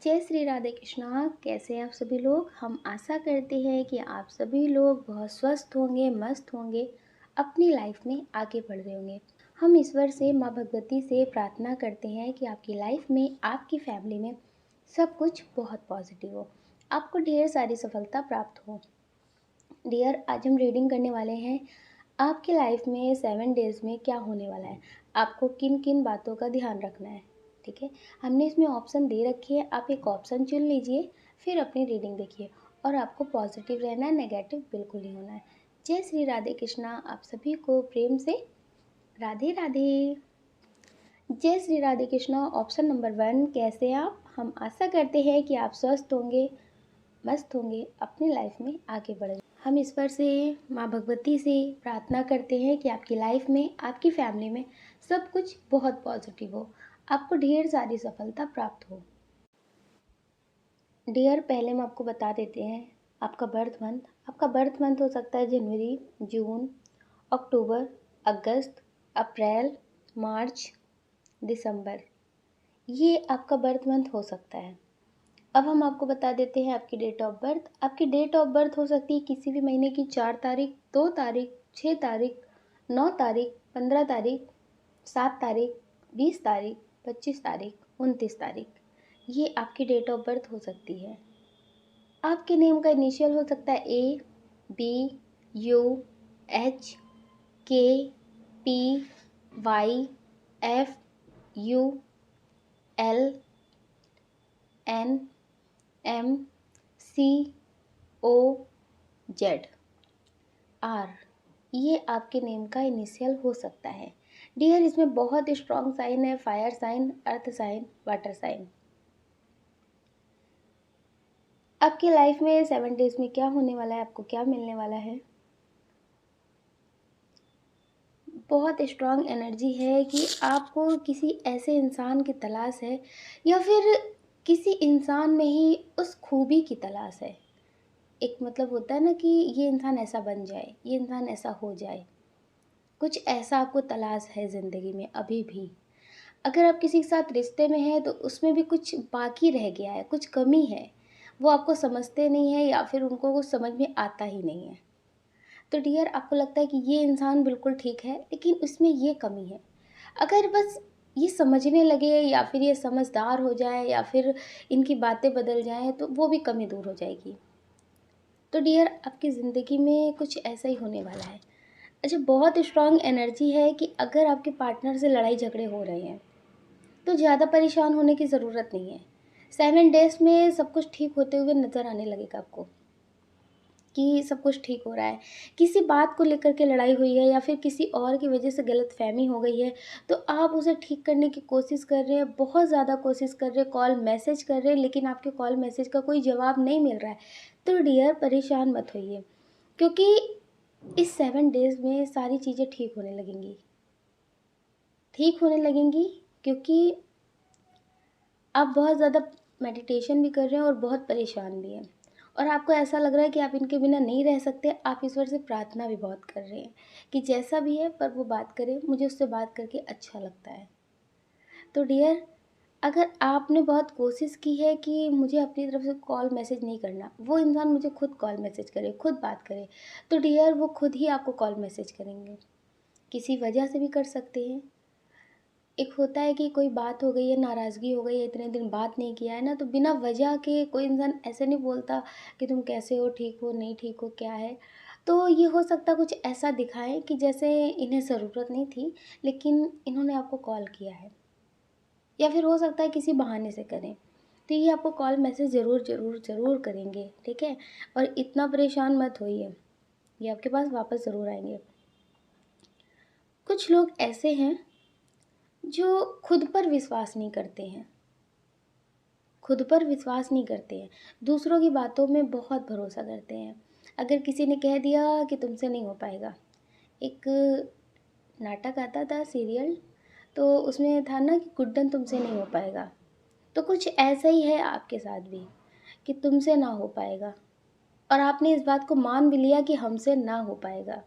जय श्री राधे कृष्णा। कैसे हैं आप सभी लोग। हम आशा करते हैं कि आप सभी लोग बहुत स्वस्थ होंगे, मस्त होंगे, अपनी लाइफ में आगे बढ़ रहे होंगे। हम ईश्वर से, माँ भगवती से प्रार्थना करते हैं कि आपकी लाइफ में, आपकी फैमिली में सब कुछ बहुत पॉजिटिव हो, आपको ढेर सारी सफलता प्राप्त हो। डियर, आज हम रीडिंग करने वाले हैं आपकी लाइफ में 7 डेज में क्या होने वाला है, आपको किन किन बातों का ध्यान रखना है। ठीक है, हमने इसमें ऑप्शन दे रखी है, आप एक ऑप्शन चुन लीजिए, फिर अपनी रीडिंग देखिए। और आपको पॉजिटिव रहना है, नेगेटिव बिल्कुल नहीं होना है। जय श्री राधे कृष्णा। आप सभी को प्रेम से राधे राधे। जय श्री राधे कृष्णा। ऑप्शन नंबर 1, कैसे आप। हम आशा करते हैं कि आप स्वस्थ होंगे, मस्त होंगे, अपनी लाइफ में आगे बढ़ेंगे। हम ईश्वर से, माँ भगवती से प्रार्थना करते हैं कि आपकी लाइफ में, आपकी फैमिली में सब कुछ बहुत पॉजिटिव हो, आपको ढेर सारी सफलता प्राप्त हो। डियर, पहले हम आपको बता देते हैं आपका बर्थ मंथ। आपका बर्थ मंथ हो सकता है जनवरी, जून, अक्टूबर, अगस्त, अप्रैल, मार्च, दिसंबर। ये आपका बर्थ मंथ हो सकता है। अब हम आपको बता देते हैं आपकी डेट ऑफ बर्थ। आपकी डेट ऑफ बर्थ हो सकती है किसी भी महीने की 4 तारीख, 2 तारीख, 6 तारीख, 9 तारीख, 15 तारीख, 7 तारीख, 20 तारीख, 25 तारीख, 29 तारीख। ये आपकी डेट ऑफ बर्थ हो सकती है। आपके नेम का इनिशियल हो सकता है A, B, U, H, K, P, Y, F, U, L, N, M, C, O, Z, R. ये आपके नेम का इनिशियल हो सकता है। डियर, इसमें बहुत स्ट्रॉन्ग साइन है, fire sign, earth sign, water sign. आपकी लाइफ में 7 डेज में क्या होने वाला है, आपको क्या मिलने वाला है। बहुत स्ट्रॉन्ग एनर्जी है कि आपको किसी ऐसे इंसान की तलाश है, या फिर किसी इंसान में ही उस खूबी की तलाश है। एक मतलब होता है ना कि ये इंसान ऐसा बन जाए, ये इंसान ऐसा हो जाए, कुछ ऐसा आपको तलाश है ज़िंदगी में अभी भी। अगर आप किसी के साथ रिश्ते में हैं तो उसमें भी कुछ बाकी रह गया है, कुछ कमी है, वो आपको समझते नहीं है या फिर उनको कुछ समझ में आता ही नहीं है। तो डियर, आपको लगता है कि ये इंसान बिल्कुल ठीक है लेकिन उसमें ये कमी है। अगर बस ये समझने लगे, या फिर ये समझदार हो जाए, या फिर इनकी बातें बदल जाएँ, तो वो भी कमी दूर हो जाएगी। तो डियर, आपकी ज़िंदगी में कुछ ऐसा ही होने वाला है। अच्छा, बहुत स्ट्रॉन्ग एनर्जी है कि अगर आपके पार्टनर से लड़ाई झगड़े हो रहे हैं तो ज़्यादा परेशान होने की ज़रूरत नहीं है। 7 डेज़ में सब कुछ ठीक होते हुए नज़र आने लगेगा आपको कि सब कुछ ठीक हो रहा है। किसी बात को लेकर के लड़ाई हुई है, या फिर किसी और की वजह से गलतफ़हमी हो गई है, तो आप उसे ठीक करने की कोशिश कर रहे हैं, बहुत ज़्यादा कोशिश कर रहे हैं, कॉल मैसेज कर रहे हैं, लेकिन आपके कॉल मैसेज का कोई जवाब नहीं मिल रहा है। तो डियर, परेशान मत होइए, क्योंकि इस 7 डेज़ में सारी चीज़ें ठीक होने लगेंगी। ठीक होने लगेंगी क्योंकि आप बहुत ज़्यादा मेडिटेशन भी कर रहे हैं और बहुत परेशान भी हैं, और आपको ऐसा लग रहा है कि आप इनके बिना नहीं रह सकते। आप ईश्वर से प्रार्थना भी बहुत कर रहे हैं कि जैसा भी है पर वो बात करे, मुझे उससे बात करके अच्छा लगता है। तो डियर, अगर आपने बहुत कोशिश की है कि मुझे अपनी तरफ से कॉल मैसेज नहीं करना, वो इंसान मुझे खुद कॉल मैसेज करे, खुद बात करे, तो डियर वो खुद ही आपको कॉल मैसेज करेंगे। किसी वजह से भी कर सकते हैं। एक होता है कि कोई बात हो गई है, नाराज़गी हो गई है, इतने दिन बात नहीं किया है ना, तो बिना वजह के कोई इंसान ऐसे नहीं बोलता कि तुम कैसे हो, ठीक हो, नहीं ठीक हो, क्या है। तो ये हो सकता है कुछ ऐसा दिखाएँ कि जैसे इन्हें ज़रूरत नहीं थी, लेकिन इन्होंने आपको कॉल किया है, या फिर हो सकता है किसी बहाने से करें। तो ये आपको कॉल मैसेज ज़रूर, ज़रूर, ज़रूर करेंगे, ठीक है? और इतना परेशान मत होइए, ये आपके पास वापस ज़रूर आएँगे। कुछ लोग ऐसे हैं जो खुद पर विश्वास नहीं करते हैं। खुद पर विश्वास नहीं करते हैं, दूसरों की बातों में बहुत भरोसा करते हैं। अगर किसी ने कह दिया कि तुमसे नहीं हो पाएगा, एक नाटक आता था, सीरियल, तो उसमें था ना कि गुड्डन तुमसे नहीं हो पाएगा। तो कुछ ऐसा ही है आपके साथ भी कि तुमसे ना हो पाएगा, और आपने इस बात को मान भी लिया कि हमसे ना हो पाएगा,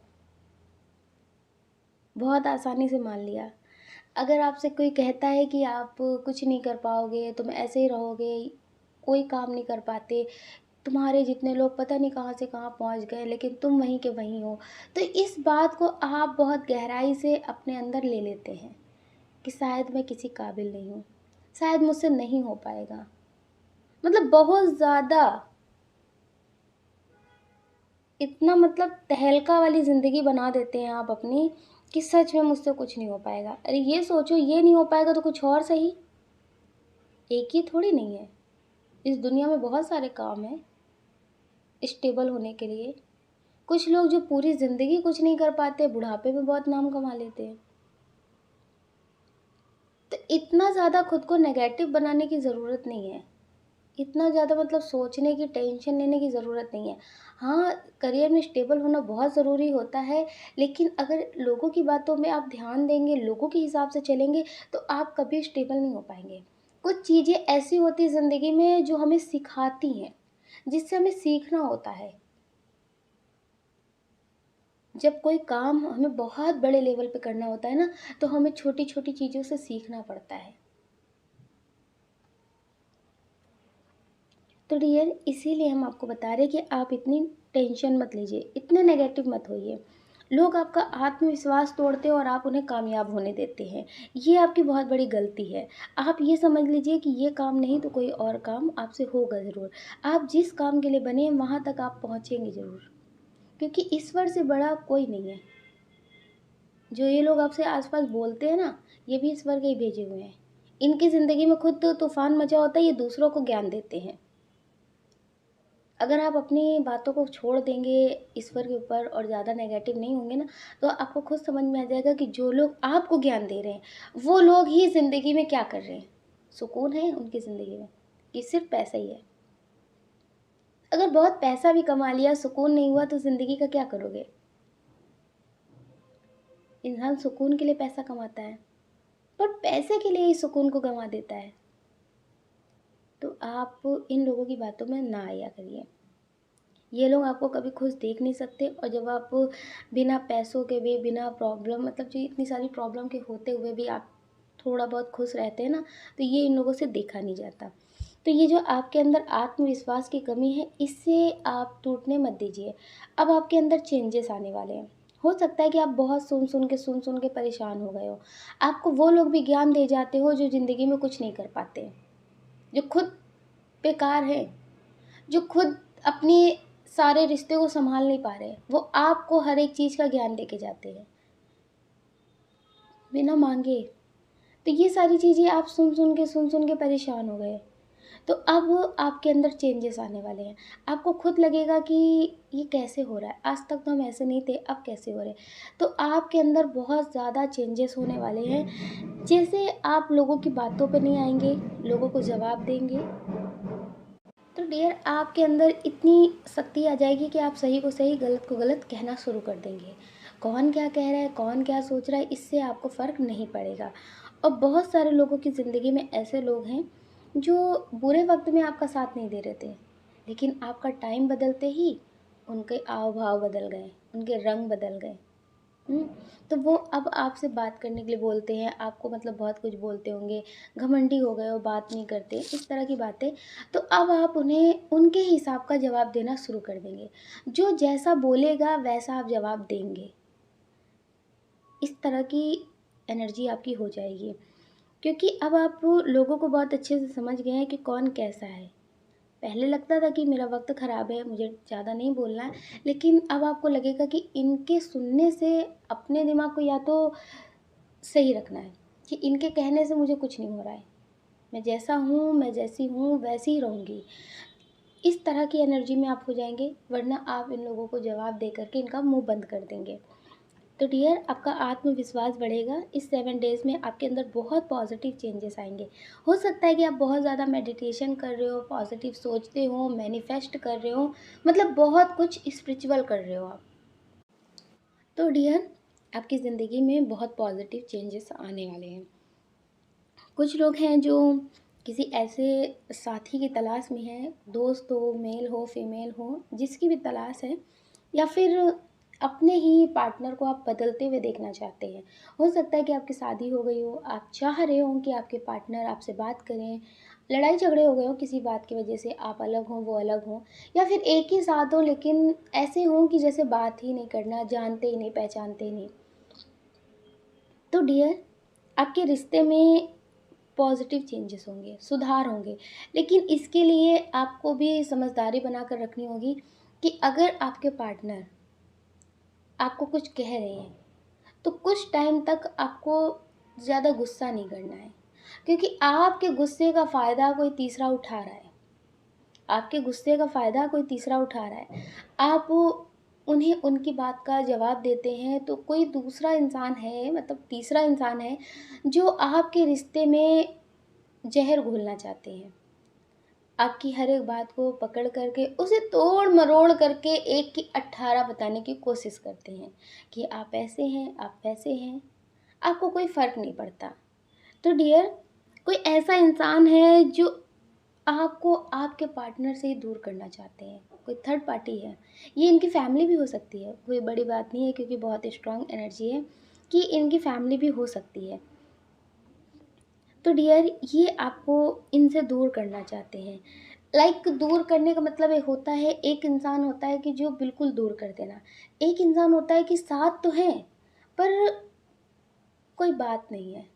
बहुत आसानी से मान लिया। अगर आपसे कोई कहता है कि आप कुछ नहीं कर पाओगे, तुम ऐसे ही रहोगे, कोई काम नहीं कर पाते, तुम्हारे जितने लोग पता नहीं कहाँ से कहाँ पहुँच गए, लेकिन तुम वहीं के वहीं हो। तो इस बात को आप बहुत गहराई से अपने अंदर ले लेते हैं कि शायद मैं किसी काबिल नहीं हूँ, शायद मुझसे नहीं हो पाएगा। मतलब बहुत ज़्यादा, इतना मतलब तहलका वाली ज़िंदगी बना देते हैं आप अपनी कि सच में मुझसे कुछ नहीं हो पाएगा। अरे ये सोचो, ये नहीं हो पाएगा तो कुछ और सही, एक ही थोड़ी नहीं है। इस दुनिया में बहुत सारे काम हैं स्टेबल होने के लिए। कुछ लोग जो पूरी ज़िंदगी कुछ नहीं कर पाते, बुढ़ापे में बहुत नाम कमा लेते हैं। तो इतना ज़्यादा खुद को नेगेटिव बनाने की ज़रूरत नहीं है। इतना ज़्यादा मतलब सोचने की, टेंशन लेने की ज़रूरत नहीं है। हाँ, करियर में स्टेबल होना बहुत ज़रूरी होता है, लेकिन अगर लोगों की बातों में आप ध्यान देंगे, लोगों के हिसाब से चलेंगे, तो आप कभी स्टेबल नहीं हो पाएँगे। कुछ चीज़ें ऐसी होती हैं ज़िंदगी में जो हमें सिखाती हैं, जिससे हमें सीखना होता है। जब कोई काम हमें बहुत बड़े लेवल पे करना होता है ना, तो हमें छोटी-छोटी चीज़ों से सीखना पड़ता है। तो डियर, इसीलिए हम आपको बता रहे हैं कि आप इतनी टेंशन मत लीजिए, इतने नेगेटिव मत होइए। लोग आपका आत्मविश्वास तोड़ते हैं और आप उन्हें कामयाब होने देते हैं। ये आपकी बहुत बड़ी गलती है। आप ये समझ लीजिए कि ये काम नहीं तो कोई और काम आपसे होगा ज़रूर। आप जिस काम के लिए बने हैं वहाँ तक आप पहुँचेंगे ज़रूर, क्योंकि ईश्वर से बड़ा कोई नहीं है। जो ये लोग आपसे आस-पास बोलते हैं ना, ये भी ईश्वर के ही भेजे हुए हैं। इनकी ज़िंदगी में खुद तो तूफ़ान मचा होता है, ये दूसरों को ज्ञान देते हैं। अगर आप अपनी बातों को छोड़ देंगे ईश्वर के ऊपर और ज़्यादा नेगेटिव नहीं होंगे ना, तो आपको खुद समझ में आ जाएगा कि जो लोग आपको ज्ञान दे रहे हैं, वो लोग ही ज़िंदगी में क्या कर रहे हैं। सुकून है उनकी ज़िंदगी में कि सिर्फ़ पैसा ही है। अगर बहुत पैसा भी कमा लिया, सुकून नहीं हुआ, तो ज़िंदगी का क्या करोगे? इंसान सुकून के लिए पैसा कमाता है, पर पैसे के लिए ही सुकून को गँवा देता है। तो आप इन लोगों की बातों में ना आया करिए। ये लोग आपको कभी खुश देख नहीं सकते, और जब आप बिना पैसों के भी, बिना प्रॉब्लम, मतलब जो इतनी सारी प्रॉब्लम के होते हुए भी आप थोड़ा बहुत खुश रहते हैं ना, तो ये इन लोगों से देखा नहीं जाता। तो ये जो आपके अंदर आत्मविश्वास की कमी है, इससे आप टूटने मत दीजिए। अब आपके अंदर चेंजेस आने वाले हैं। हो सकता है कि आप बहुत सुन सुन के परेशान हो गए हो। आपको वो लोग भी ज्ञान दे जाते हो जो ज़िंदगी में कुछ नहीं कर पाते, जो खुद बेकार हैं, जो खुद अपने सारे रिश्ते को सँभाल नहीं पा रहे, वो आपको हर एक चीज़ का ज्ञान देके जाते हैं, बिना माँगे। तो ये सारी चीज़ें आप सुन सुन के परेशान हो गए। तो अब आपके अंदर चेंजेस आने वाले हैं। आपको खुद लगेगा कि ये कैसे हो रहा है? आज तक तो हम ऐसे नहीं थे, अब कैसे हो रहे हैं? तो आपके अंदर बहुत ज़्यादा चेंजेस होने वाले हैं। जैसे आप लोगों की बातों पे नहीं आएँगे, लोगों को जवाब देंगे, तो डियर आपके अंदर इतनी शक्ति आ जाएगी कि आप सही को सही, गलत को गलत कहना शुरू कर देंगे। कौन क्या कह रहा है, कौन क्या सोच रहा है, इससे आपको फ़र्क नहीं पड़ेगा। और बहुत सारे लोगों की ज़िंदगी में ऐसे लोग हैं जो बुरे वक्त में आपका साथ नहीं दे रहे थे, लेकिन आपका टाइम बदलते ही उनके आव भाव बदल गए, उनके रंग बदल गए। हुँ, तो वो अब आपसे बात करने के लिए बोलते हैं, आपको मतलब बहुत कुछ बोलते होंगे, घमंडी हो गए हो, बात नहीं करते, इस तरह की बातें। तो अब आप उन्हें उनके हिसाब का जवाब देना शुरू कर देंगे। जो जैसा बोलेगा वैसा आप जवाब देंगे। इस तरह की एनर्जी आपकी हो जाएगी, क्योंकि अब आप लोगों को बहुत अच्छे से समझ गए हैं कि कौन कैसा है। पहले लगता था कि मेरा वक़्त ख़राब है, मुझे ज़्यादा नहीं बोलना है, लेकिन अब आपको लगेगा कि इनके सुनने से अपने दिमाग को या तो सही रखना है, कि इनके कहने से मुझे कुछ नहीं हो रहा है। मैं जैसा हूँ, मैं जैसी हूँ, वैसी ही रहूँगी। इस तरह की एनर्जी में आप हो जाएँगे, वरना आप इन लोगों को जवाब दे कर के इनका मुँह बंद कर देंगे। तो डियर, आपका आत्मविश्वास बढ़ेगा। इस 7 डेज़ में आपके अंदर बहुत पॉज़िटिव चेंजेस आएँगे। हो सकता है कि आप बहुत ज़्यादा मेडिटेशन कर रहे हो, पॉज़िटिव सोचते हो, मैनिफेस्ट कर रहे हो, मतलब बहुत कुछ स्पिरिचुअल कर रहे हो आप। तो डियर, आपकी ज़िंदगी में बहुत पॉज़िटिव चेंजेस आने वाले हैं। कुछ लोग हैं जो किसी ऐसे साथी की तलाश में हैं, दोस्त हो, मेल हो, फीमेल हो, जिसकी भी तलाश है, या फिर अपने ही पार्टनर को आप बदलते हुए देखना चाहते हैं। हो सकता है कि आपकी शादी हो गई हो, आप चाह रहे हो कि आपके पार्टनर आपसे बात करें, लड़ाई झगड़े हो गए हों किसी बात की वजह से, आप अलग हों, वो अलग हों, या फिर एक ही साथ हों लेकिन ऐसे हों कि जैसे बात ही नहीं करना, जानते ही नहीं, पहचानते ही नहीं। तो डियर, आपके रिश्ते में पॉज़िटिव चेंजेस होंगे, सुधार होंगे, लेकिन इसके लिए आपको भी समझदारी बनाकर रखनी होगी कि अगर आपके पार्टनर आपको कुछ कह रहे हैं, तो कुछ टाइम तक आपको ज़्यादा गुस्सा नहीं करना है, क्योंकि आपके गुस्से का फ़ायदा कोई तीसरा उठा रहा है। आपके गुस्से का फ़ायदा कोई तीसरा उठा रहा है। आप उन्हें उनकी बात का जवाब देते हैं तो कोई दूसरा इंसान है, मतलब तीसरा इंसान है, जो आपके रिश्ते में ज़हर घोलना चाहते हैं। आपकी हर एक बात को पकड़ कर के उसे तोड़-मरोड़ करके 1 की 18 बताने की कोशिश करते हैं कि आप ऐसे हैं, आप वैसे हैं, आपको कोई फ़र्क नहीं पड़ता। तो डियर, कोई ऐसा इंसान है जो आपको आपके पार्टनर से ही दूर करना चाहते हैं, कोई थर्ड पार्टी है। ये इनकी फैमिली भी हो सकती है, कोई बड़ी बात नहीं है, क्योंकि बहुत स्ट्रॉन्ग एनर्जी है कि इनकी फैमिली भी हो सकती है। तो डियर, ये आपको इनसे दूर करना चाहते हैं। दूर करने का मतलब ये होता है, एक इंसान होता है कि जो बिल्कुल दूर कर देना, एक इंसान होता है कि साथ तो हैं, पर कोई बात नहीं है।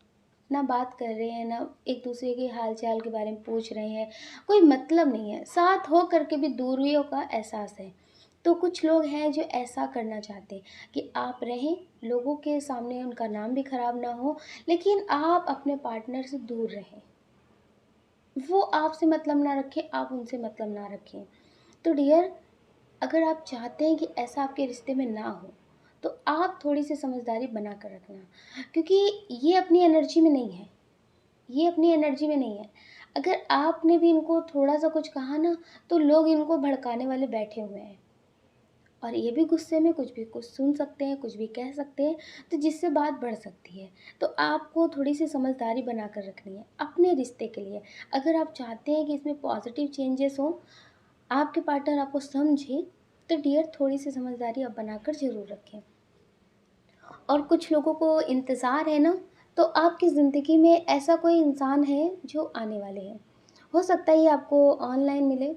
ना बात कर रहे हैं, ना एक दूसरे के हाल-चाल के बारे में पूछ रहे हैं, कोई मतलब नहीं है। साथ हो कर के भी दूरियों का एहसास है। तो कुछ लोग हैं जो ऐसा करना चाहते हैं कि आप रहें, लोगों के सामने उनका नाम भी खराब ना हो, लेकिन आप अपने पार्टनर से दूर रहें। वो आपसे मतलब ना रखें, आप उनसे मतलब ना रखें। तो डियर, अगर आप चाहते हैं कि ऐसा आपके रिश्ते में ना हो, तो आप थोड़ी-सी समझदारी बना कर रखना, क्योंकि ये अपनी एनर्जी में नहीं है। ये अपनी एनर्जी में नहीं है। अगर आपने भी इनको थोड़ा-सा कुछ कहा ना, तो लोग इनको भड़काने वाले बैठे हुए हैं, और ये भी गुस्से में कुछ भी कुछ सुन सकते हैं, कुछ भी कह सकते हैं, तो जिससे बात बढ़ सकती है। तो आपको थोड़ी-सी समझदारी बनाकर रखनी है अपने रिश्ते के लिए। अगर आप चाहते हैं कि इसमें पॉज़िटिव चेंजेस हों, आपके पार्टनर आपको समझे, तो डियर, थोड़ी-सी समझदारी आप बनाकर ज़रूर रखें। और कुछ लोगों को इंतज़ार है ना, तो आपकी ज़िंदगी में ऐसा कोई इंसान है जो आने वाले हैं। हो सकता है ये आपको ऑनलाइन मिले,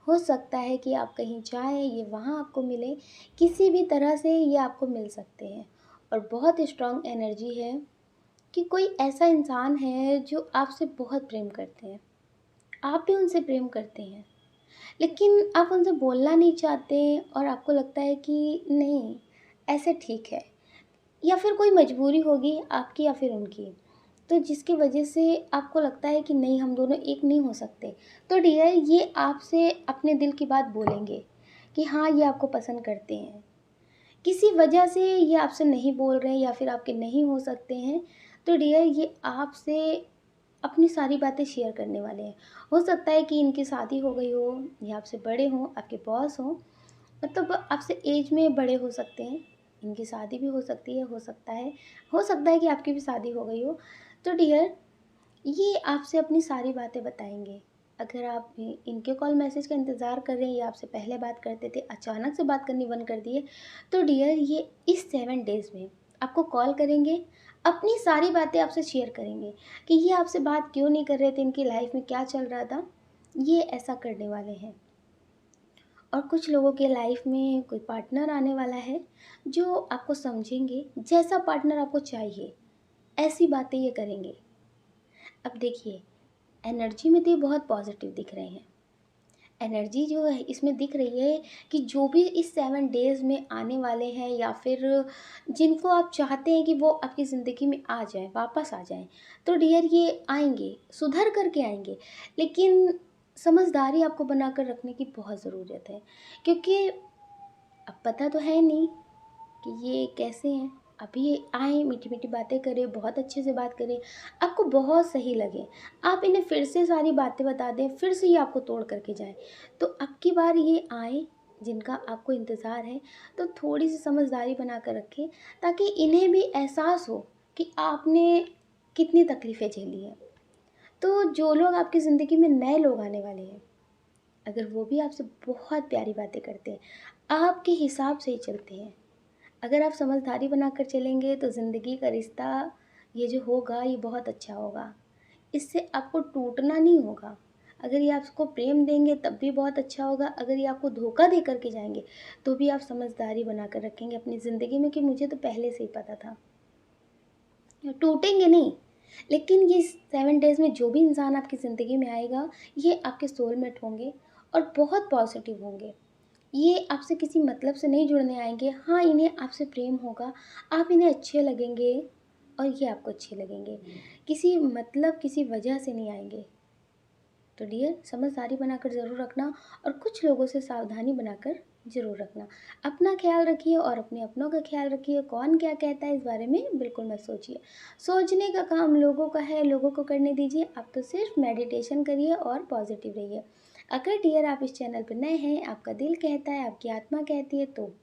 हो सकता है कि आप कहीं जाएँ, ये वहाँ आपको मिले, किसी भी तरह से ये आपको मिल सकते हैं। और बहुत स्ट्रॉन्ग एनर्जी है कि कोई ऐसा इंसान है जो आपसे बहुत प्रेम करते हैं, आप भी उनसे प्रेम करते हैं, लेकिन आप उनसे बोलना नहीं चाहते, और आपको लगता है कि नहीं, ऐसे ठीक है। या फिर कोई मजबूरी होगी आपकी या फिर उनकी, तो जिसकी वजह से आपको लगता है कि नहीं, हम दोनों एक नहीं हो सकते। तो डियर, ये आपसे अपने दिल की बात बोलेंगे कि हाँ, ये आपको पसंद करते हैं। किसी वजह से ये आपसे नहीं बोल रहे हैं या फिर आपके नहीं हो सकते हैं, तो डियर, ये आपसे अपनी सारी बातें शेयर करने वाले हैं। हो सकता है कि इनकी शादी हो गई हो, या आपसे बड़े हों, आपके बॉस हों, मतलब आपसे एज में बड़े हो सकते हैं, इनकी शादी भी हो सकती है, हो सकता है कि आपकी भी शादी हो गई हो। तो डियर, ये आपसे अपनी सारी बातें बताएँगे। अगर आप इनके कॉल मैसेज का इंतज़ार कर रहे हैं, या आपसे पहले बात करते थे, अचानक से बात करनी बंद कर दिए, तो डियर, ये इस 7 डेज़ में आपको कॉल करेंगे, अपनी सारी बातें आपसे शेयर करेंगे कि ये आपसे बात क्यों नहीं कर रहे थे, इनकी लाइफ़ में क्या चल रहा था, ये ऐसा करने वाले हैं। और कुछ लोगों के लाइफ में कोई पार्टनर आने वाला है जो आपको समझेंगे, जैसा पार्टनर आपको चाहिए, ऐसी बातें ये करेंगे। अब देखिए, एनर्जी में तो ये बहुत पॉजिटिव दिख रहे हैं। एनर्जी जो है इसमें दिख रही है कि जो भी इस 7 डेज़ में आने वाले हैं, या फिर जिनको आप चाहते हैं कि वो आपकी ज़िंदगी में आ जाएँ, वापस आ जाएँ, तो डियर, ये आएँगे, सुधर कर के आएँगे। लेकिन समझदारी आपको बनाकर रखने की बहुत ज़रूरत है, क्योंकि अब पता तो है नहीं कि ये कैसे हैं। अभी ये आएँ, मीठी-मीठी बातें करें, बहुत अच्छे से बात करें, आपको बहुत सही लगे। आप इन्हें फिर से सारी बातें बता दें, फिर से ये आपको तोड़ कर के जाएँ। तो अब की बार ये आएँ, जिनका आपको इंतज़ार है, तो थोड़ी-सी समझदारी बना कर रखें, ताकि इन्हें भी एहसास हो कि आपने कितनी तकलीफ़ें झेली हैं। तो जो लोग आपकी ज़िंदगी में नए लोग आने वाले हैं, अगर वो भी आपसे बहुत प्यारी बातें करते हैं, आपके हिसाब से ही चलते हैं, अगर आप समझदारी बनाकर चलेंगे, तो ज़िंदगी का रिश्ता ये जो होगा, ये बहुत अच्छा होगा। इससे आपको टूटना नहीं होगा। अगर ये आपको प्रेम देंगे तब भी बहुत अच्छा होगा, अगर ये आपको धोखा दे कर के जाएँगे, तो भी आप समझदारी बना कर रखेंगे अपनी ज़िंदगी में कि मुझे तो पहले से ही पता था। टूटेंगे नहीं, लेकिन ये 7 डेज़ में जो भी इंसान आपकी ज़िंदगी में आएगा, ये आपके सोलमेट होंगे और बहुत पॉज़िटिव होंगे। ये आपसे किसी मतलब से नहीं जुड़ने आएँगे, हाँ, इन्हें आपसे प्रेम होगा, आप इन्हें अच्छे लगेंगे और ये आपको अच्छे लगेंगे। किसी मतलब, किसी वजह से नहीं आएँगे। तो डियर, समझदारी बनाकर ज़रूर रखना और कुछ लोगों से सावधानी बनाकर ज़रूर रखना। अपना ख़्याल रखिए और अपने अपनों का ख़्याल रखिए। कौन क्या कहता है इस बारे में बिल्कुल मत सोचिए। सोचने का काम लोगों का है, लोगों को करने दीजिए। आप तो सिर्फ मेडिटेशन करिए और पॉजिटिव रहिए। अगर डियर आप इस चैनल पर नए हैं, आपका दिल कहता है, आपकी आत्मा कहती है, तो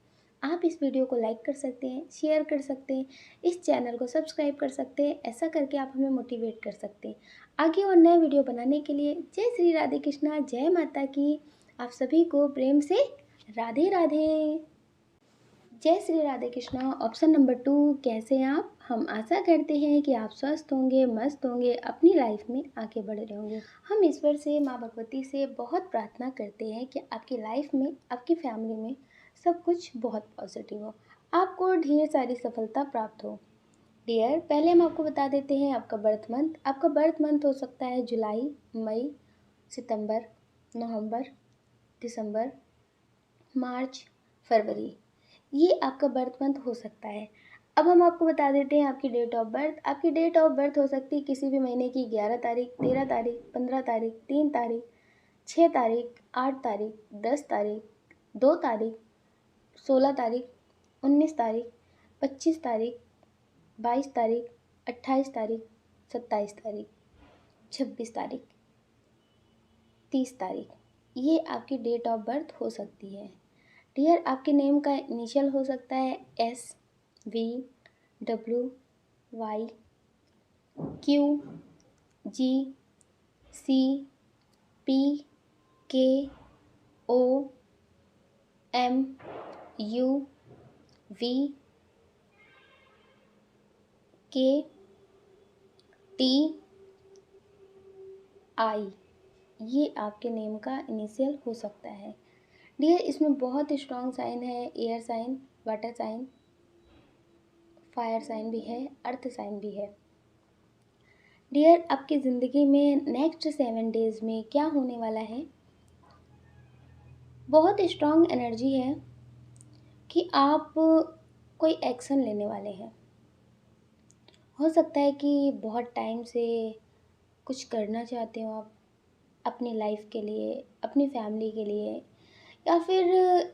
आप इस वीडियो को लाइक कर सकते हैं, शेयर कर सकते हैं, इस चैनल को सब्सक्राइब कर सकते हैं। ऐसा करके आप हमें मोटिवेट कर सकते हैं आगे और नए वीडियो बनाने के लिए। जय श्री राधे कृष्णा, जय माता की। आप सभी को प्रेम से राधे राधे। जय श्री राधे कृष्णा। ऑप्शन नंबर 2, कैसे हैं आप? हम आशा करते हैं कि आप स्वस्थ होंगे, मस्त होंगे, अपनी लाइफ में आगे बढ़ रहे होंगे। हम ईश्वर से, माँ भगवती से बहुत प्रार्थना करते हैं कि आपकी लाइफ में, आपकी फैमिली में सब कुछ बहुत पॉजिटिव हो, आपको ढेर सारी सफलता प्राप्त हो। डियर, पहले हम आपको बता देते हैं आपका बर्थ मंथ। आपका बर्थ मंथ हो सकता है जुलाई, मई, सितंबर, नवंबर, दिसंबर, मार्च, फरवरी। ये आपका बर्थ मंथ हो सकता है। अब हम आपको बता देते हैं आपकी डेट ऑफ बर्थ। आपकी डेट ऑफ बर्थ हो सकती है किसी भी महीने की 11 तारीख, 13 तारीख, 15 तारीख, 3 तारीख, 6 तारीख, 8 तारीख, 10 तारीख, 2 तारीख, 16 तारीख, 19 तारीख, 25 तारीख, 22 तारीख, 28 तारीख, 27 तारीख, 26 तारीख, 30 तारीख। ये आपकी डेट ऑफ बर्थ हो सकती है। डियर, आपके नेम का इनिशियल हो सकता है S, V, W, Y, Q, G, C, P, K, O, M, U, V, K, T, I. ये आपके नेम का इनिशियल हो सकता है। डियर, इसमें बहुत स्ट्रॉन्ग साइन है, air sign, water sign, fire sign भी है, अर्थ साइन भी है। डियर, आपकी ज़िंदगी में नेक्स्ट 7 डेज़ में क्या होने वाला है? बहुत स्ट्रॉन्ग एनर्जी है कि आप कोई एक्शन लेने वाले हैं। हो सकता है कि बहुत टाइम से कुछ करना चाहते हो आप अपनी लाइफ के लिए, अपनी फैमिली के लिए, या फिर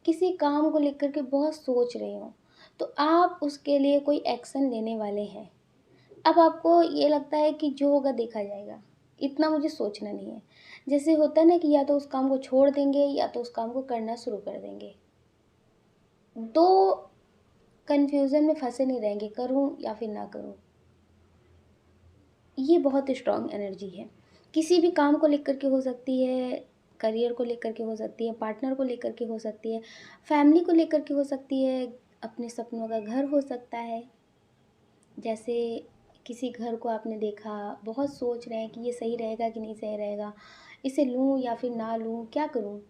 किसी काम को लेकर के बहुत सोच रहे हो, तो आप उसके लिए कोई एक्शन लेने वाले हैं। अब आपको ये लगता है कि जो होगा देखा जाएगा, इतना मुझे सोचना नहीं है। जैसे होता है ना कि या तो उस काम को छोड़ देंगे या तो उस काम को करना शुरू कर देंगे। 2 कन्फ्यूज़न में फँसे नहीं रहेंगे, करूँ या फिर ना करूँ। ये बहुत स्ट्रॉन्ग एनर्जी है। किसी भी काम को लेकर के हो सकती है, करियर को लेकर के हो सकती है, पार्टनर को लेकर के हो सकती है, फैमिली को लेकर के हो सकती है, अपने सपनों का घर हो सकता है। जैसे किसी घर को आपने देखा, बहुत सोच रहे हैं कि ये सही रहेगा कि नहीं सही रहेगा, इसे लूँ या फिर ना लूँ, क्या करूँ?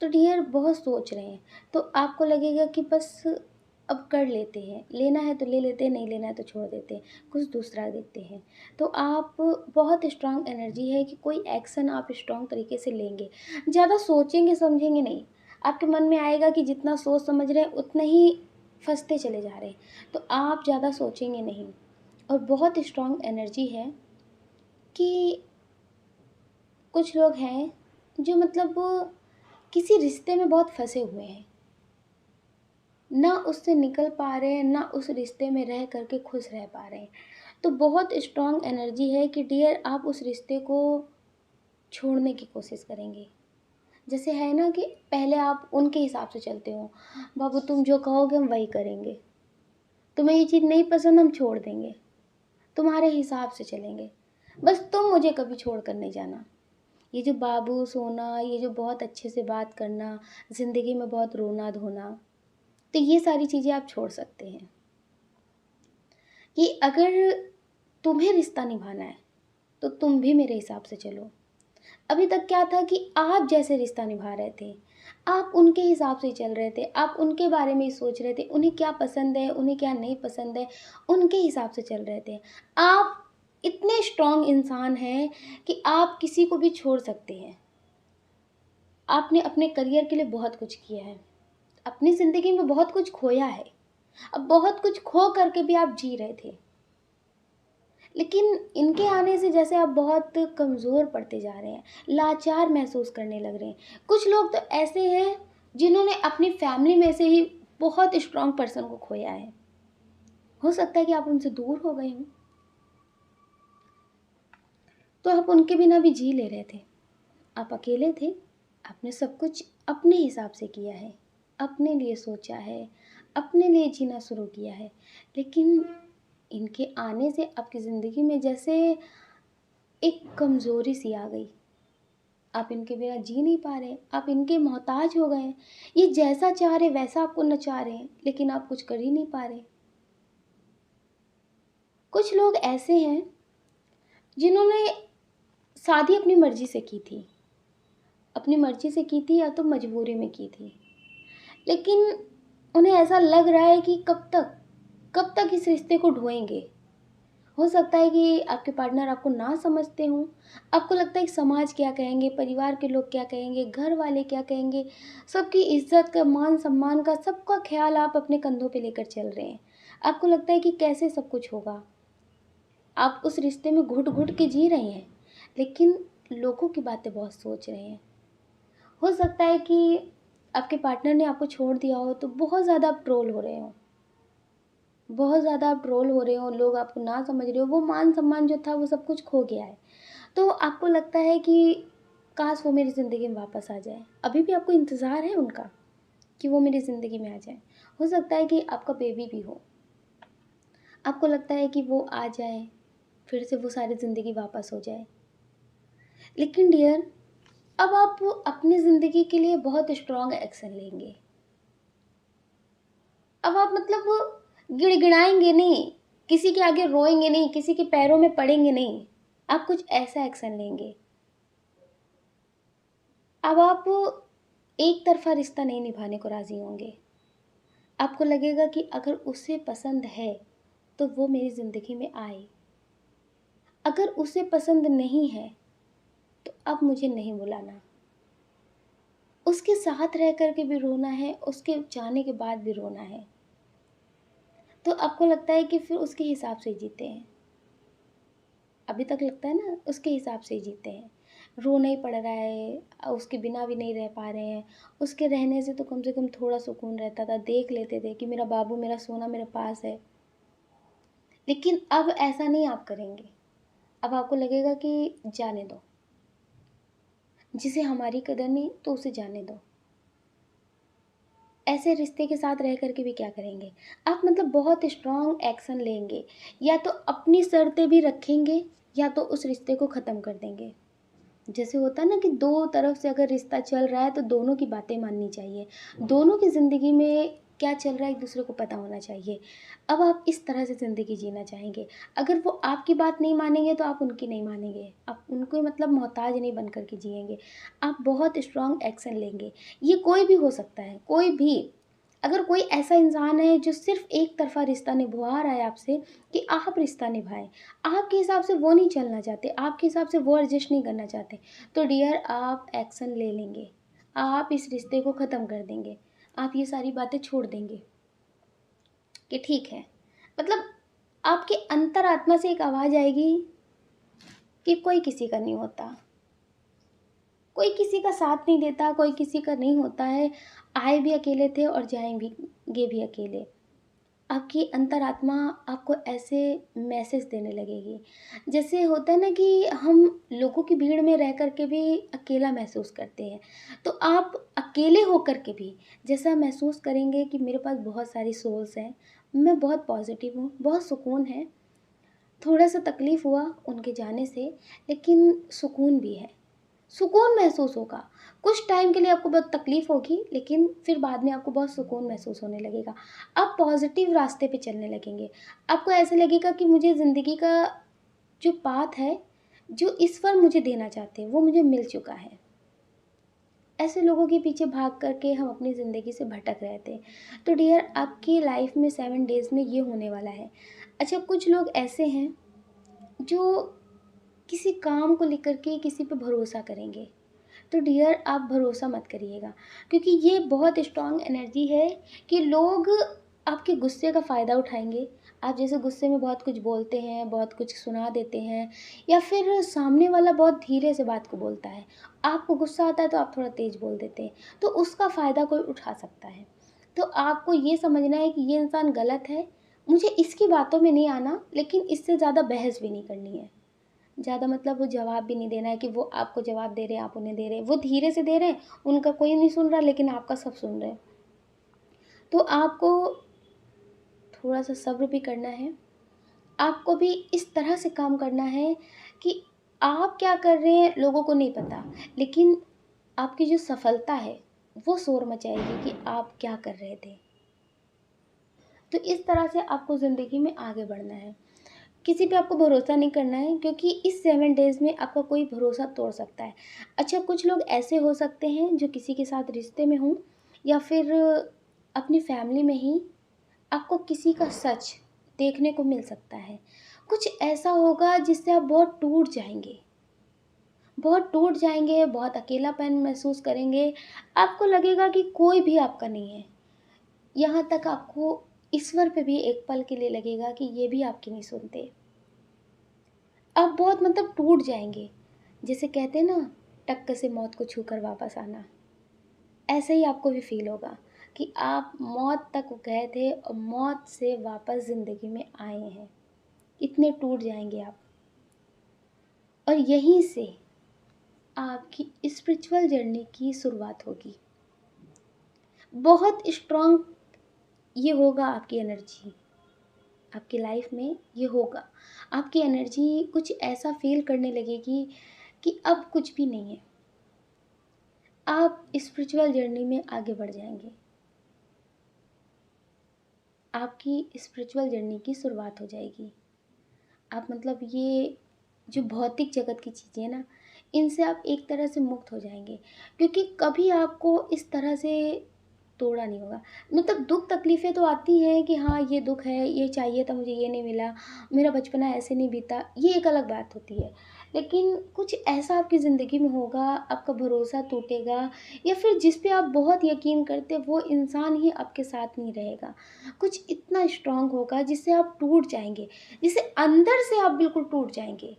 तो डियर, बहुत सोच रहे हैं, तो आपको लगेगा कि बस अब कर लेते हैं, लेना है तो ले लेते हैं, नहीं लेना है तो छोड़ देते हैं, कुछ दूसरा देखते हैं। तो आप, बहुत स्ट्रॉन्ग एनर्जी है कि कोई एक्शन आप स्ट्रॉन्ग तरीके से लेंगे। ज़्यादा सोचेंगे समझेंगे नहीं, आपके मन में आएगा कि जितना सोच समझ रहे हैं उतना ही फंसते चले जा रहे हैं, तो आप ज़्यादा सोचेंगे नहीं। और बहुत स्ट्रॉन्ग एनर्जी है कि कुछ लोग हैं जो मतलब किसी रिश्ते में बहुत फंसे हुए हैं, ना उससे निकल पा रहे हैं, ना उस रिश्ते में रह करके खुश रह पा रहे हैं। तो बहुत स्ट्रॉन्ग एनर्जी है कि डियर, आप उस रिश्ते को छोड़ने की कोशिश करेंगे। जैसे है ना कि पहले आप उनके हिसाब से चलते हो, बाबू तुम जो कहोगे हम वही करेंगे, तुम्हें ये चीज़ नहीं पसंद हम छोड़ देंगे, तुम्हारे हिसाब से चलेंगे, बस तुम मुझे कभी छोड़ कर नहीं जाना। ये जो बाबू सोना, ये जो बहुत अच्छे से बात करना, ज़िंदगी में बहुत रोना धोना, तो ये सारी चीज़ें आप छोड़ सकते हैं। कि अगर तुम्हें रिश्ता निभाना है तो तुम भी मेरे हिसाब से चलो। अभी तक क्या था कि आप जैसे रिश्ता निभा रहे थे, आप उनके हिसाब से चल रहे थे, आप उनके बारे में ही सोच रहे थे, उन्हें क्या पसंद है, उन्हें क्या नहीं पसंद है, उनके हिसाब से चल रहे थे। आप इतने स्ट्रॉन्ग इंसान हैं कि आप किसी को भी छोड़ सकते हैं। आपने अपने करियर के लिए बहुत कुछ किया है, अपनी ज़िंदगी में बहुत कुछ खोया है, अब बहुत कुछ खो करके भी आप जी रहे थे। लेकिन इनके आने से जैसे आप बहुत कमज़ोर पड़ते जा रहे हैं, लाचार महसूस करने लग रहे हैं। कुछ लोग तो ऐसे हैं जिन्होंने अपनी फैमिली में से ही बहुत स्ट्रॉन्ग पर्सन को खोया है। हो सकता है कि आप उनसे दूर हो गए हों, तो आप उनके बिना भी जी ले रहे थे। आप अकेले थे, आपने सब कुछ अपने हिसाब से किया है, अपने लिए सोचा है, अपने लिए जीना शुरू किया है। लेकिन इनके आने से आपकी ज़िंदगी में जैसे एक कमज़ोरी सी आ गई। आप इनके बिना जी नहीं पा रहे, आप इनके मोहताज हो गए हैं। ये जैसा चाह रहे वैसा आपको नचा रहे हैं, लेकिन आप कुछ कर ही नहीं पा रहे। कुछ लोग ऐसे हैं जिन्होंने शादी अपनी मर्ज़ी से की थी, अपनी मर्ज़ी से की थी या तो मजबूरी में की थी। लेकिन उन्हें ऐसा लग रहा है कि कब तक इस रिश्ते को ढोएँगे। हो सकता है कि आपके पार्टनर आपको ना समझते हों, आपको लगता है कि समाज क्या कहेंगे, परिवार के लोग क्या कहेंगे, घर वाले क्या कहेंगे, सबकी इज़्ज़त का, मान-सम्मान का, सबका ख़्याल आप अपने कंधों पे लेकर चल रहे हैं। आपको लगता है कि कैसे सब कुछ होगा। आप उस रिश्ते में घुट-घुट के जी रहे हैं, लेकिन लोगों की बातें बहुत सोच रहे हैं। हो सकता है कि आपके पार्टनर ने आपको छोड़ दिया हो तो बहुत ज़्यादा आप ट्रोल हो रहे हो। बहुत ज़्यादा आप ट्रोल हो रहे हो, लोग आपको ना समझ रहे हो, वो मान-सम्मान जो था वो सब कुछ खो गया है। तो आपको लगता है कि काश वो मेरी ज़िंदगी में वापस आ जाए। अभी भी आपको इंतज़ार है उनका कि वो मेरी ज़िंदगी में आ जाए। हो सकता है कि आपका बेबी भी हो। आपको लगता है कि वो आ जाए, फिर से वो सारी ज़िंदगी वापस हो जाए। लेकिन डियर, अब आप अपनी ज़िंदगी के लिए बहुत स्ट्रॉन्ग एक्शन लेंगे। अब आप मतलब गिड़गिड़ाएँगे नहीं, किसी के आगे रोएँगे नहीं, किसी के पैरों में पड़ेंगे नहीं। आप कुछ ऐसा एक्शन लेंगे। अब आप एक तरफ़ा रिश्ता नहीं निभाने को राज़ी होंगे। आपको लगेगा कि अगर उसे पसंद है, तो वो मेरी ज़िंदगी में आए। अगर उसे पसंद नहीं है, तो अब मुझे नहीं बुलाना। उसके साथ रह कर के भी रोना है, उसके जाने के बाद भी रोना है। तो आपको लगता है कि फिर उसके हिसाब से जीते हैं। अभी तक लगता है ना, उसके हिसाब से ही जीते हैं। रोना ही पड़ रहा है, उसके बिना भी नहीं रह पा रहे हैं। उसके रहने से तो कम थोड़ा सुकून रहता था, देख लेते थे कि मेरा बाबू, मेरा सोना मेरे पास है। लेकिन अब ऐसा नहीं आप करेंगे। अब आपको लगेगा कि जाने दो, जिसे हमारी कदर नहीं तो उसे जाने दो। ऐसे रिश्ते के साथ रह कर के भी क्या करेंगे? आप मतलब बहुत स्ट्रॉन्ग एक्शन लेंगे, या तो अपनी शर्तें भी रखेंगे या तो उस रिश्ते को ख़त्म कर देंगे। जैसे होता है ना कि दो तरफ से अगर रिश्ता चल रहा है तो दोनों की बातें माननी चाहिए। दोनों की ज़िंदगी में क्या चल रहा है एक दूसरे को पता होना चाहिए। अब आप इस तरह से ज़िंदगी जीना चाहेंगे। अगर वो आपकी बात नहीं मानेंगे तो आप उनकी नहीं मानेंगे। आप उनको मतलब मोहताज नहीं बन कर के जिएँगे। आप बहुत स्ट्रॉन्ग एक्शन लेंगे। ये कोई भी हो सकता है, कोई भी। अगर कोई ऐसा इंसान है जो सिर्फ़ एक तरफ़ा रिश्ता निभा रहा है आपसे कि आप रिश्ता निभाएँ, आपके हिसाब से वो नहीं चलना चाहते, आपके हिसाब से वो एडजस्ट नहीं करना चाहते, तो डियर आप एक्शन ले लेंगे। आप इस रिश्ते को ख़त्म कर देंगे। आप ये सारी बातें छोड़ देंगे कि ठीक है। मतलब आपके अंतरात्मा से एक आवाज़ आएगी कि कोई किसी का नहीं होता। कोई किसी का साथ नहीं देता, कोई किसी का नहीं होता है। आए भी अकेले थे और जाएँगे भी अकेले। आपकी अंतरात्मा आपको ऐसे मैसेज देने लगेगी। जैसे होता है ना कि हम लोगों की भीड़ में रह कर के भी अकेला महसूस करते हैं, तो आप अकेले होकर के भी जैसा महसूस करेंगे कि मेरे पास बहुत सारी सोल्स हैं, मैं बहुत पॉज़िटिव हूँ, बहुत सुकून है। थोड़ा-सा तकलीफ़ हुआ उनके जाने से, लेकिन सुकून भी है। सुकून महसूस होगा। कुछ टाइम के लिए आपको बहुत तकलीफ़ होगी, लेकिन फिर बाद में आपको बहुत सुकून महसूस होने लगेगा। आप पॉज़िटिव रास्ते पे चलने लगेंगे। आपको ऐसे लगेगा कि मुझे ज़िंदगी का जो पाथ है, जो ईश्वर मुझे देना चाहते हैं, वो मुझे मिल चुका है। ऐसे लोगों के पीछे भाग कर के हम अपनी ज़िंदगी से भटक रहे थे। तो डियर, आपकी लाइफ में 7 डेज़ में ये होने वाला है। अच्छा, कुछ लोग ऐसे हैं जो किसी काम को लेकर के किसी पे भरोसा करेंगे। तो डियर, आप भरोसा मत करिएगा, क्योंकि ये बहुत स्ट्रॉन्ग एनर्जी है कि लोग आपके गुस्से का फ़ायदा उठाएंगे। आप जैसे गुस्से में बहुत कुछ बोलते हैं, बहुत कुछ सुना देते हैं, या फिर सामने वाला बहुत धीरे से बात को बोलता है, आपको गुस्सा आता है तो आप थोड़ा तेज़ बोल देते हैं, तो उसका फ़ायदा कोई उठा सकता है। तो आपको ये समझना है कि ये इंसान गलत है, मुझे इसकी बातों में नहीं आना, लेकिन इससे ज़्यादा बहस भी नहीं करनी है। ज़्यादा मतलब वो जवाब भी नहीं देना है कि वो आपको जवाब दे रहे हैं, आप उन्हें दे रहे हैं। वो धीरे से दे रहे हैं, उनका कोई नहीं सुन रहा, लेकिन आपका सब सुन रहे हैं। तो आपको थोड़ा-सा सब्र भी करना है। आपको भी इस तरह से काम करना है कि आप क्या कर रहे हैं लोगों को नहीं पता, लेकिन आपकी जो सफलता है, वो शोर मचाएगी कि आप क्या कर रहे थे। तो इस तरह से आपको ज़िंदगी में आगे बढ़ना है। किसी पे आपको भरोसा नहीं करना है, क्योंकि इस 7 डेज़ में आपका कोई भरोसा तोड़ सकता है। अच्छा, कुछ लोग ऐसे हो सकते हैं जो किसी के साथ रिश्ते में हों, या फिर अपनी फैमिली में ही आपको किसी का सच देखने को मिल सकता है। कुछ ऐसा होगा जिससे आप बहुत टूट जाएँगे, बहुत टूट जाएँगे, बहुत अकेलापन महसूस करेंगे। आपको लगेगा कि कोई भी आपका नहीं है। यहाँ तक आपको ईश्वर पे भी एक पल के लिए लगेगा कि ये भी आपकी नहीं सुनते। आप बहुत मतलब टूट जाएँगे। जिसे कहते हैं ना, टक्कर से मौत को छूकर वापस आना। ऐसा ही आपको भी फ़ील होगा कि आप मौत तक गए थे और मौत से वापस ज़िंदगी में आए हैं। इतने टूट जाएँगे आप। और यहीं से आपकी स्पिरिचुअल जर्नी की शुरुआत होगी। बहुत स्ट्रॉन्ग ये होगा आपकी एनर्जी। आपकी लाइफ में ये होगा। आपकी एनर्जी कुछ ऐसा फ़ील करने लगेगी कि अब कुछ भी नहीं है। आप स्पिरिचुअल जर्नी में आगे बढ़ जाएँगे। आपकी स्पिरिचुअल जर्नी की शुरुआत हो जाएगी। आप मतलब ये जो भौतिक जगत की चीज़ें हैं ना, इनसे आप एक तरह से मुक्त हो जाएँगे, क्योंकि कभी आपको इस तरह से तोड़ा नहीं होगा। मतलब दुःख तकलीफ़ें तो आती हैं कि हाँ, ये दुःख है, ये चाहिए था मुझे, ये नहीं मिला, मेरा बचपना ऐसे नहीं बीता, ये एक अलग बात होती है। लेकिन कुछ ऐसा आपकी ज़िंदगी में होगा, आपका भरोसा टूटेगा, या फिर जिस पे आप बहुत यकीन करते, वो इंसान ही आपके साथ नहीं रहेगा। कुछ इतना स्ट्रॉन्ग होगा जिससे आप टूट जाएँगे, जिससे अंदर से आप बिल्कुल टूट जाएँगे।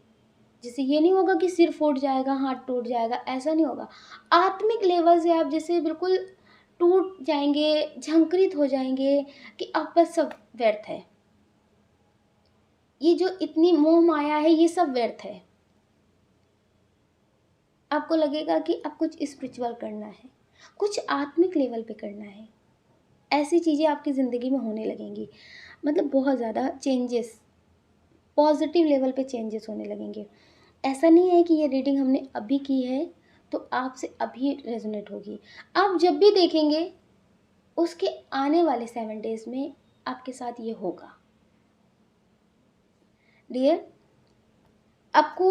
जैसे ये नहीं होगा कि सिर फूट जाएगा, हाथ टूट जाएगा, ऐसा नहीं होगा। आत्मिक लेवल से आप जैसे बिल्कुल टूट जाएँगे, झंकृत हो जाएँगे कि अब बस सब व्यर्थ है। ये जो इतनी मोह माया है, ये सब व्यर्थ है। आपको लगेगा कि अब कुछ स्पिरिचुअल करना है, कुछ आत्मिक लेवल पे करना है। ऐसी चीज़ें आपकी ज़िंदगी में होने लगेंगी। मतलब बहुत ज़्यादा चेंजेस, पॉज़िटिव लेवल पे चेंजेस होने लगेंगे। ऐसा नहीं है कि ये रीडिंग हमने अभी की है, तो आपसे अभी रेज़ोनेट होगी। आप जब भी देखेंगे, उसके आने वाले 7 डेज़ में आपके साथ ये होगा। डियर, आपको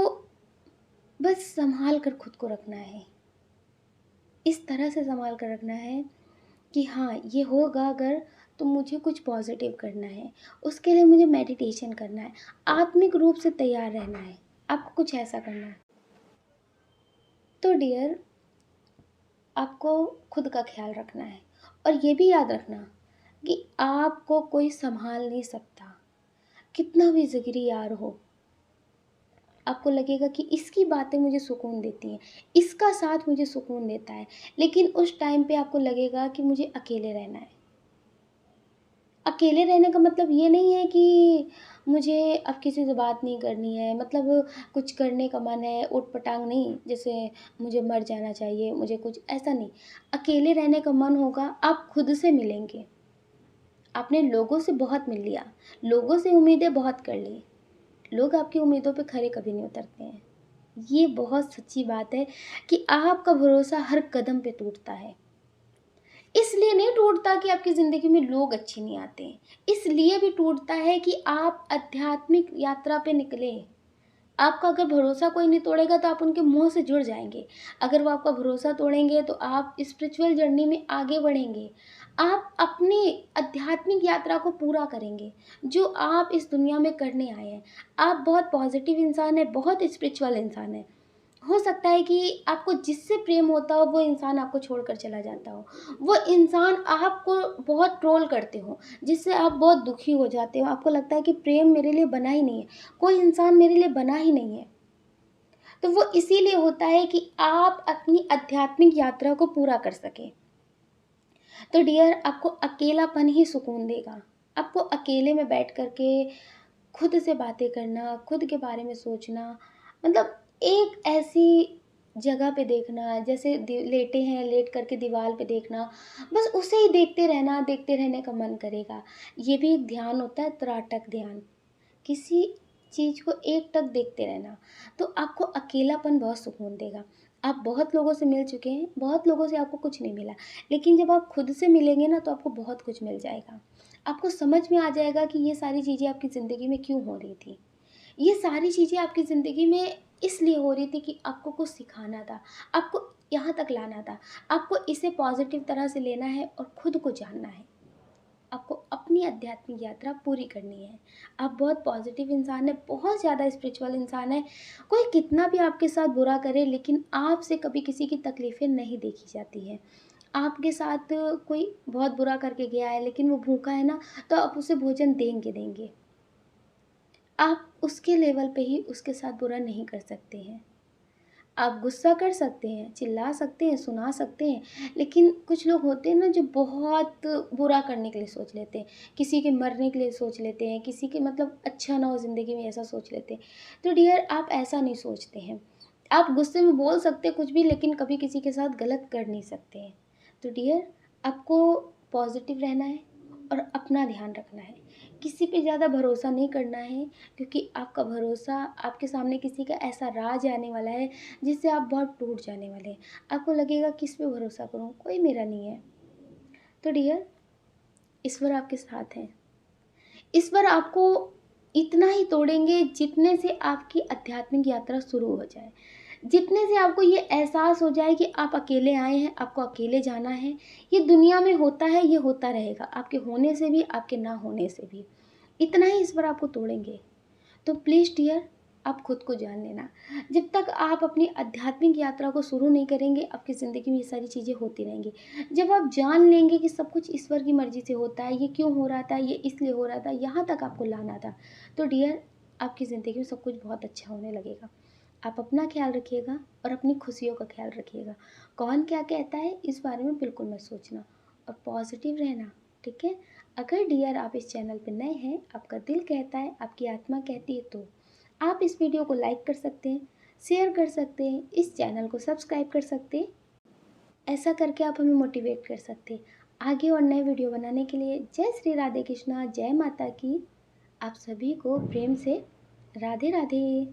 बस सँभाल कर खुद को रखना है। इस तरह से सँभाल कर रखना है कि हाँ, ये होगा अगर, तो मुझे कुछ पॉज़िटिव करना है। उसके लिए मुझे मेडिटेशन करना है, आत्मिक रूप से तैयार रहना है। आपको कुछ ऐसा करना है। तो डियर, आपको खुद का ख़्याल रखना है, और ये भी याद रखना कि आपको कोई सँभाल नहीं सकता। कितना भी जिगरी यार हो, आपको लगेगा कि इसकी बातें मुझे सुकून देती हैं, इसका साथ मुझे सुकून देता है, लेकिन उस टाइम पे आपको लगेगा कि मुझे अकेले रहना है। अकेले रहने का मतलब ये नहीं है कि मुझे अब किसी से बात नहीं करनी है, मतलब कुछ करने का मन है, ऊट-पटांग नहीं, जैसे मुझे मर जाना चाहिए, मुझे कुछ ऐसा नहीं। अकेले रहने का मन होगा, आप खुद से मिलेंगे। आपने लोगों से बहुत मिल लिया, लोगों से उम्मीदें बहुत कर ली, लोग आपकी उम्मीदों पे खरे कभी नहीं उतरते हैं। ये बहुत सच्ची बात है कि आपका भरोसा हर कदम पे टूटता है। इसलिए नहीं टूटता कि आपकी ज़िंदगी में लोग अच्छे नहीं आते हैं, इसलिए भी टूटता है कि आप आध्यात्मिक यात्रा पे निकले, आपका अगर भरोसा कोई नहीं तोड़ेगा तो आप उनके मुँह से जुड़ जाएँगे। अगर वो आपका भरोसा तोड़ेंगे तो आप स्पिरिचुअल जर्नी में आगे बढ़ेंगे। आप अपनी आध्यात्मिक यात्रा को पूरा करेंगे, जो आप इस दुनिया में करने आए हैं। आप बहुत पॉज़िटिव इंसान हैं, बहुत स्पिरिचुअल इंसान हैं। हो सकता है कि आपको जिससे प्रेम होता हो वो इंसान आपको छोड़कर चला जाता हो। वो इंसान आपको बहुत ट्रोल करते हो, जिससे आप बहुत दुखी हो जाते हो। आपको लगता है कि प्रेम मेरे लिए बना ही नहीं है, कोई इंसान मेरे लिए बना ही नहीं है। तो वो इसीलिए होता है कि आप अपनी आध्यात्मिक यात्रा को पूरा कर सकें। तो डियर, आपको अकेलापन ही सुकून देगा। आपको अकेले में बैठ कर के खुद से बातें करना, खुद के बारे में सोचना, मतलब एक ऐसी जगह पे देखना जैसे लेटे हैं, लेट करके दीवार पे देखना, बस उसे ही देखते रहने का मन करेगा। ये भी एक ध्यान होता है, त्राटक ध्यान। किसी चीज़ को एकटक देखते रहना, तो आपको अकेलापन बहुत सुकून देगा। आप बहुत लोगों से मिल चुके हैं, बहुत लोगों से आपको कुछ नहीं मिला, लेकिन जब आप खुद से मिलेंगे ना तो आपको बहुत कुछ मिल जाएगा। आपको समझ में आ जाएगा कि ये सारी चीज़ें आपकी ज़िंदगी में क्यों हो रही थी। ये सारी चीज़ें आपकी ज़िंदगी में इसलिए हो रही थी कि आपको कुछ सिखाना था, आपको यहाँ तक लाना था। आपको इसे पॉज़िटिव तरह से लेना है और खुद को जानना है। आपको अपनी आध्यात्मिक यात्रा पूरी करनी है। आप बहुत पॉज़िटिव इंसान हैं, बहुत ज़्यादा स्पिरिचुअल इंसान हैं। कोई कितना भी आपके साथ बुरा करे, लेकिन आपसे कभी किसी की तकलीफ़ें नहीं देखी जाती हैं। आपके साथ कोई बहुत बुरा करके गया है, लेकिन वो भूखा है ना, तो आप उसे भोजन देंगे। आप उसके लेवल पे ही उसके साथ बुरा नहीं कर सकते हैं। आप गुस्सा कर सकते हैं, चिल्ला सकते हैं, सुना सकते हैं, लेकिन कुछ लोग होते हैं ना जो बहुत बुरा करने के लिए सोच लेते हैं, किसी के मरने के लिए सोच लेते हैं, किसी के मतलब अच्छा ना हो ज़िंदगी में ऐसा सोच लेते हैं। तो डियर, आप ऐसा नहीं सोचते हैं। आप गुस्से में बोल सकते हैं कुछ भी, लेकिन कभी किसी के साथ गलत कर नहीं सकते हैं। तो डियर, आपको पॉज़िटिव रहना है और अपना ध्यान रखना है। किसी पे ज़्यादा भरोसा नहीं करना है, क्योंकि आपका भरोसा, आपके सामने किसी का ऐसा राज आने वाला है जिससे आप बहुत टूट जाने वाले हैं। आपको लगेगा किस पे भरोसा करूँ, कोई मेरा नहीं है। तो डियर, ईश्वर आपके साथ हैं। ईश्वर आपको इतना ही तोड़ेंगे जितने से आपकी आध्यात्मिक यात्रा शुरू हो जाए। जितने से आपको ये एहसास हो जाए कि आप अकेले आए हैं, आपको अकेले जाना है। ये दुनिया में होता है, ये होता रहेगा, आपके होने से भी, आपके ना होने से भी। इतना ही ईश्वर आपको तोड़ेंगे। तो प्लीज़ डियर, आप खुद को जान लेना। जब तक आप अपनी आध्यात्मिक यात्रा को शुरू नहीं करेंगे, आपकी ज़िंदगी में ये सारी चीज़ें होती रहेंगी। जब आप जान लेंगे कि सब कुछ ईश्वर की मर्ज़ी से होता है, ये क्यों हो रहा था, ये इसलिए हो रहा था, यहाँ तक आपको लाना था, तो डियर, आपकी ज़िंदगी में सब कुछ बहुत अच्छा होने लगेगा। आप अपना ख्याल रखिएगा और अपनी खुशियों का ख्याल रखिएगा। कौन क्या कहता है इस बारे में बिल्कुल मत सोचना, और पॉजिटिव रहना, ठीक है? अगर डियर आप इस चैनल पर नए हैं, आपका दिल कहता है, आपकी आत्मा कहती है, तो आप इस वीडियो को लाइक कर सकते हैं, शेयर कर सकते हैं, इस चैनल को सब्सक्राइब कर सकते हैं। ऐसा करके आप हमें मोटिवेट कर सकते हैं आगे और नए वीडियो बनाने के लिए। जय श्री राधे कृष्णा, जय माता की। आप सभी को प्रेम से राधे राधे।